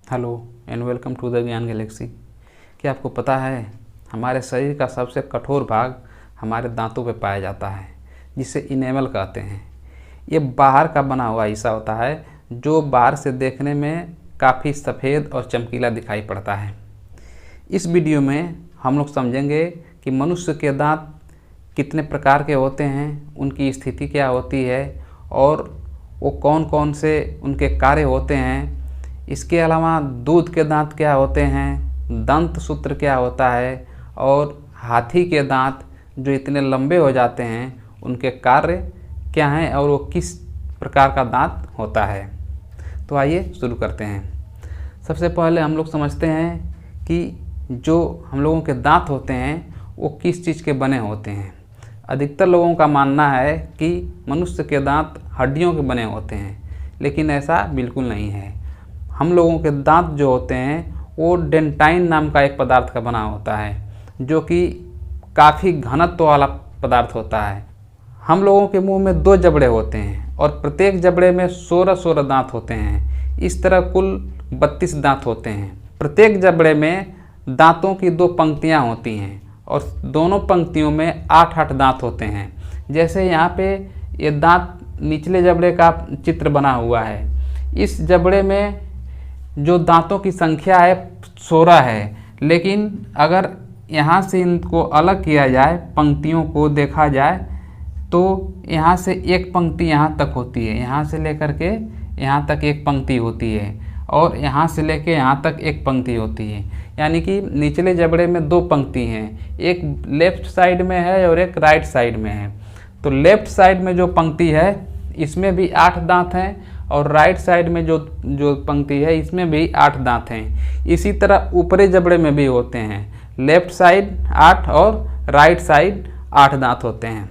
Hello and welcome to the Gyan Galaxy. क्या आपको पता है हमारे शरीर का सबसे कठोर भाग हमारे दांतों पे पाया जाता है, जिसे इनेमल कहते हैं। ये बाहर का बना हुआ हिस्सा होता है जो बाहर से देखने में काफ़ी सफ़ेद और चमकीला दिखाई पड़ता है। इस वीडियो में हम लोग समझेंगे कि मनुष्य के दांत कितने प्रकार के होते हैं, उनकी स्थिति क्या होती है और वो कौन कौन से उनके कार्य होते हैं। इसके अलावा दूध के दांत क्या होते हैं, दंत सूत्र क्या होता है और हाथी के दांत जो इतने लंबे हो जाते हैं उनके कार्य क्या हैं और वो किस प्रकार का दांत होता है। तो आइए शुरू करते हैं। सबसे पहले हम लोग समझते हैं कि जो हम लोगों के दांत होते हैं वो किस चीज़ के बने होते हैं। अधिकतर लोगों का मानना है कि मनुष्य के दांत हड्डियों के बने होते हैं, लेकिन ऐसा बिल्कुल नहीं है। हम लोगों के दांत जो होते हैं वो डेंटाइन नाम का एक पदार्थ का बना होता है, जो कि काफ़ी घनत्व वाला पदार्थ होता है। हम लोगों के मुंह में 2 जबड़े होते हैं और प्रत्येक जबड़े में 16 दांत होते हैं। इस तरह कुल 32 दांत होते हैं। प्रत्येक जबड़े में दांतों की 2 पंक्तियां होती हैं और दोनों पंक्तियों में 8-8 दांत होते हैं। जैसे यहाँ पे ये दांत निचले जबड़े का चित्र बना हुआ है। इस जबड़े में जो दांतों की संख्या है 16 है, लेकिन अगर यहाँ से इनको अलग किया जाए, पंक्तियों को देखा जाए, तो यहाँ से एक पंक्ति यहाँ तक होती है, यहाँ से लेकर के यहाँ तक एक पंक्ति होती है और यहाँ से लेके यहाँ तक एक पंक्ति होती है। यानी कि निचले जबड़े में 2 पंक्ति हैं, एक लेफ्ट साइड में है और एक राइट साइड में है। तो लेफ्ट साइड में जो पंक्ति है इसमें भी 8 दांत हैं और राइट साइड में जो पंक्ति है इसमें भी 8 दांत हैं। इसी तरह ऊपरी जबड़े में भी होते हैं, लेफ्ट साइड 8 और राइट साइड 8 दांत होते हैं।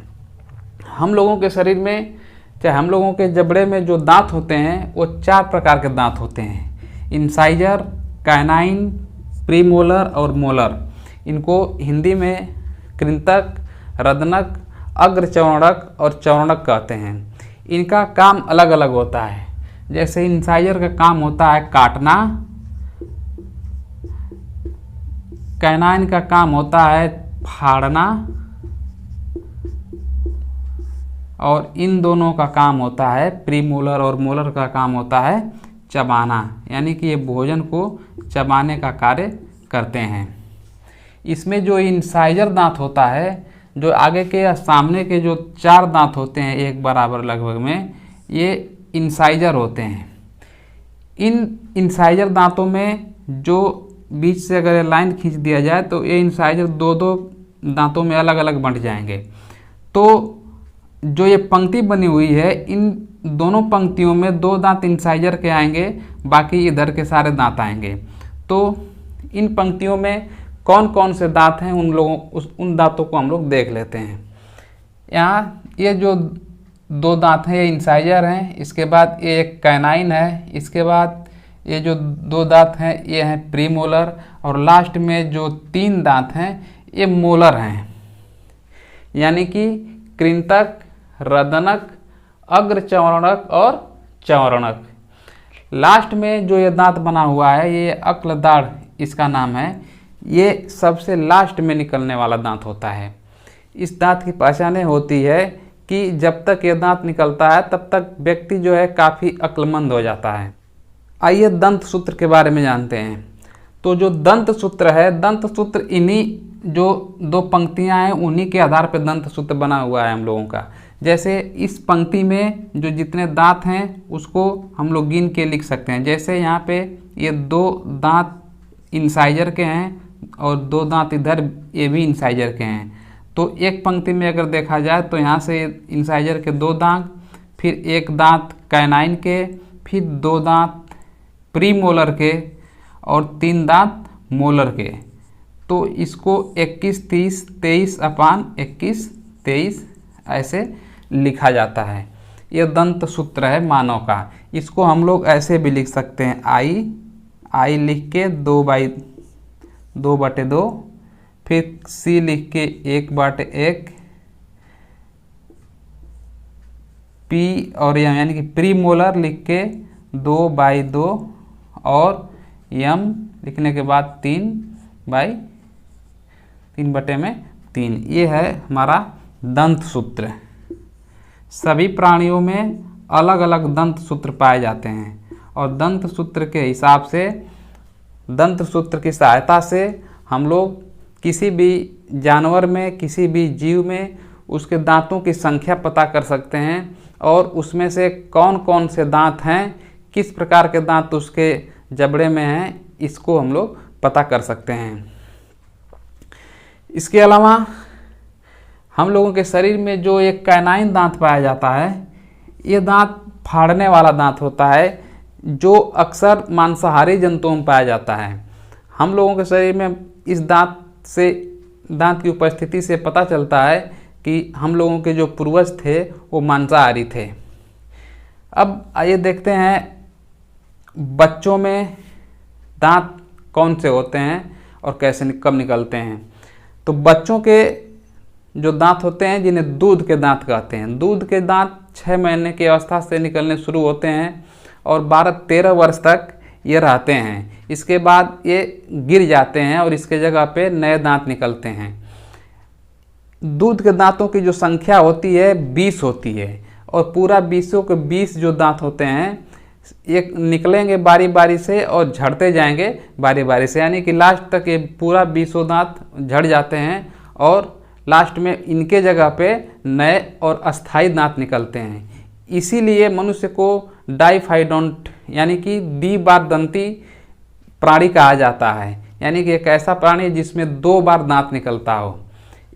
हम लोगों के शरीर में, चाहे हम लोगों के जबड़े में जो दांत होते हैं वो 4 प्रकार के दांत होते हैं: इंसाइजर, कैनाइन, प्रीमोलर और मोलर। इनको हिंदी में कृंतक, रदनक, अग्रचौड़क और चौड़क कहते हैं। इनका काम अलग अलग होता है। जैसे इंसाइजर का काम होता है काटना, कैनाइन का काम होता है फाड़ना और इन दोनों का काम होता है, प्रीमोलर और मोलर का काम होता है चबाना। यानी कि ये भोजन को चबाने का कार्य करते हैं। इसमें जो इंसाइजर दांत होता है, जो आगे के या सामने के जो 4 दांत होते हैं एक बराबर लगभग में, ये इंसाइजर होते हैं। इन इंसाइजर दांतों में जो बीच से अगर लाइन खींच दिया जाए तो ये इंसाइजर 2-2 दांतों में अलग अलग बंट जाएंगे। तो जो ये पंक्ति बनी हुई है, इन दोनों पंक्तियों में 2 दांत इंसाइजर के आएंगे, बाकी इधर के सारे दांत आएंगे। तो इन पंक्तियों में कौन कौन से दांत हैं उन दांतों को हम लोग देख लेते हैं। यहाँ ये जो 2 दांत हैं ये इंसाइजर हैं, इसके बाद ये एक कैनाइन है, इसके बाद ये जो 2 दांत हैं ये हैं प्रीमोलर और लास्ट में जो 3 दांत हैं ये मोलर हैं। यानी कि कृंतक, रदनक, अग्रचौड़क और चौड़क। लास्ट में जो ये दांत बना हुआ है ये अक्लदाढ़ इसका नाम है। ये सबसे लास्ट में निकलने वाला दांत होता है। इस दांत की पहचान होती है कि जब तक ये दांत निकलता है तब तक व्यक्ति जो है काफ़ी अक्लमंद हो जाता है। आइए दंत सूत्र के बारे में जानते हैं। तो जो दंत सूत्र है, दंत सूत्र इन्हीं जो 2 पंक्तियां हैं उन्हीं के आधार पर दंत सूत्र बना हुआ है हम लोगों का। जैसे इस पंक्ति में जो जितने दांत हैं उसको हम लोग गिन के लिख सकते हैं। जैसे यहाँ पे ये 2 दांत इंसाइजर के हैं और 2 दांत इधर ये भी इंसाइजर के हैं। तो एक पंक्ति में अगर देखा जाए तो यहाँ से इंसाइजर के 2 दांत, फिर 1 दांत कैनाइन के, फिर 2 दांत प्रीमोलर के और 3 दांत मोलर के। तो इसको 21-30, 23/21-23 ऐसे लिखा जाता है। यह दंत सूत्र है मानव का। इसको हम लोग ऐसे भी लिख सकते हैं, आई लिख के 2/2, फिर सी लिख के 1/1, पी और यानी कि प्री मोलर लिख के 2/2 और यम लिखने के बाद 3/3 ये है हमारा दंत सूत्र। सभी प्राणियों में अलग अलग दंत सूत्र पाए जाते हैं और दंत सूत्र के हिसाब से, दंत सूत्र की सहायता से हम लोग किसी भी जानवर में, किसी भी जीव में उसके दांतों की संख्या पता कर सकते हैं और उसमें से कौन कौन से दांत हैं, किस प्रकार के दांत उसके जबड़े में हैं, इसको हम लोग पता कर सकते हैं। इसके अलावा हम लोगों के शरीर में जो एक कैनाइन दांत पाया जाता है, ये दांत फाड़ने वाला दांत होता है जो अक्सर मांसाहारी जंतुओं में पाया जाता है। हम लोगों के शरीर में इस दांत की उपस्थिति से पता चलता है कि हम लोगों के जो पूर्वज थे वो मांसाहारी थे। अब आइए देखते हैं बच्चों में दांत कौन से होते हैं और कैसे कब निकलते हैं। तो बच्चों के जो दांत होते हैं जिन्हें दूध के दांत कहते हैं, दूध के दांत 6 महीने की अवस्था से निकलने शुरू होते हैं और 12-13 वर्ष तक ये रहते हैं। इसके बाद ये गिर जाते हैं और इसके जगह पे नए दांत निकलते हैं। दूध के दांतों की जो संख्या होती है 20 होती है और पूरा 20 के 20 जो दांत होते हैं ये निकलेंगे बारी बारी से और झड़ते जाएंगे बारी बारी से, यानी कि लास्ट तक ये पूरा 20 दांत झड़ जाते हैं और लास्ट में इनके जगह पे नए और अस्थायी दांत निकलते हैं। इसीलिए मनुष्य को डाइफाइडोंट यानी कि द्विबारदंती प्राणी कहा जाता है, यानी कि एक ऐसा प्राणी जिसमें 2 बार दांत निकलता हो।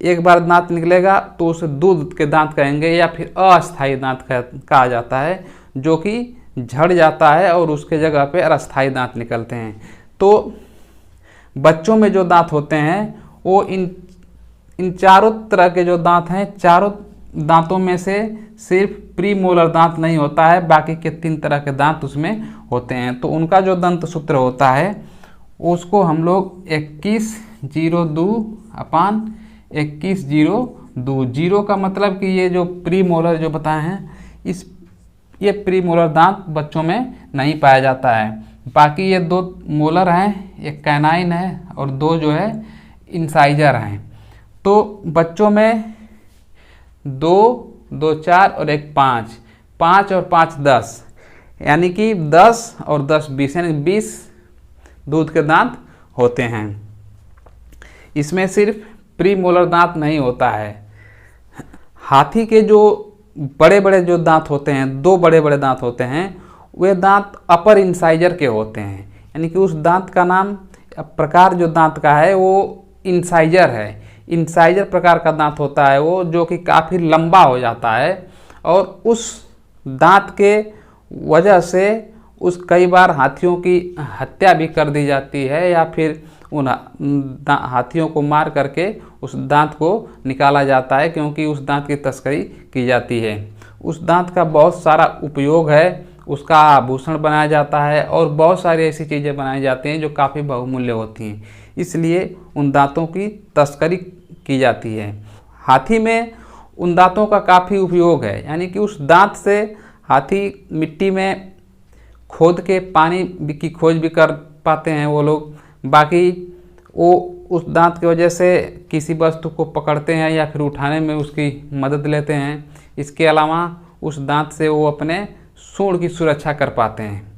एक बार दांत निकलेगा तो उसे दूध के दांत कहेंगे या फिर अस्थायी दांत कहा जाता है, जो कि झड़ जाता है और उसके जगह पे अस्थायी दांत निकलते हैं। तो बच्चों में जो दांत होते हैं वो इन चारों तरह के जो दांत हैं, चारों दांतों में से सिर्फ प्रीमोलर दांत नहीं होता है, बाकी के 3 तरह के दांत उसमें होते हैं। तो उनका जो दंत सूत्र होता है उसको हम लोग 21/21/21/2, 0 का मतलब कि ये जो प्रीमोलर जो बताए हैं ये प्रीमोलर दांत बच्चों में नहीं पाया जाता है। बाकी ये 2 मोलर हैं, एक कैनाइन है और 2 जो है इंसाइजर हैं। तो बच्चों में 2, 2 4 और 1 5, 5 और 5 10, यानी कि 10 और 10 20, यानी 20 दूध के दांत होते हैं। इसमें सिर्फ प्रीमोलर दांत नहीं होता है। हाथी के जो बड़े बड़े जो दांत होते हैं, 2 बड़े बड़े दांत होते हैं, वे दांत अपर इंसाइजर के होते हैं, यानी कि उस दांत का नाम, प्रकार जो दांत का है वो इंसाइजर है। इंसाइजर प्रकार का दांत होता है वो, जो कि काफ़ी लंबा हो जाता है और उस दांत के वजह से कई बार हाथियों की हत्या भी कर दी जाती है या फिर उन हाथियों को मार करके उस दांत को निकाला जाता है, क्योंकि उस दांत की तस्करी की जाती है। उस दांत का बहुत सारा उपयोग है, उसका आभूषण बनाया जाता है और बहुत सारी ऐसी चीज़ें बनाई जाती हैं जो काफ़ी बहुमूल्य होती हैं, इसलिए उन दांतों की तस्करी की जाती है। हाथी में उन दांतों का काफ़ी उपयोग है, यानी कि उस दांत से हाथी मिट्टी में खोद के पानी की खोज भी कर पाते हैं वो लोग। बाकी वो उस दांत की वजह से किसी वस्तु को पकड़ते हैं या फिर उठाने में उसकी मदद लेते हैं। इसके अलावा उस दांत से वो अपने सूंड की सुरक्षा कर पाते हैं।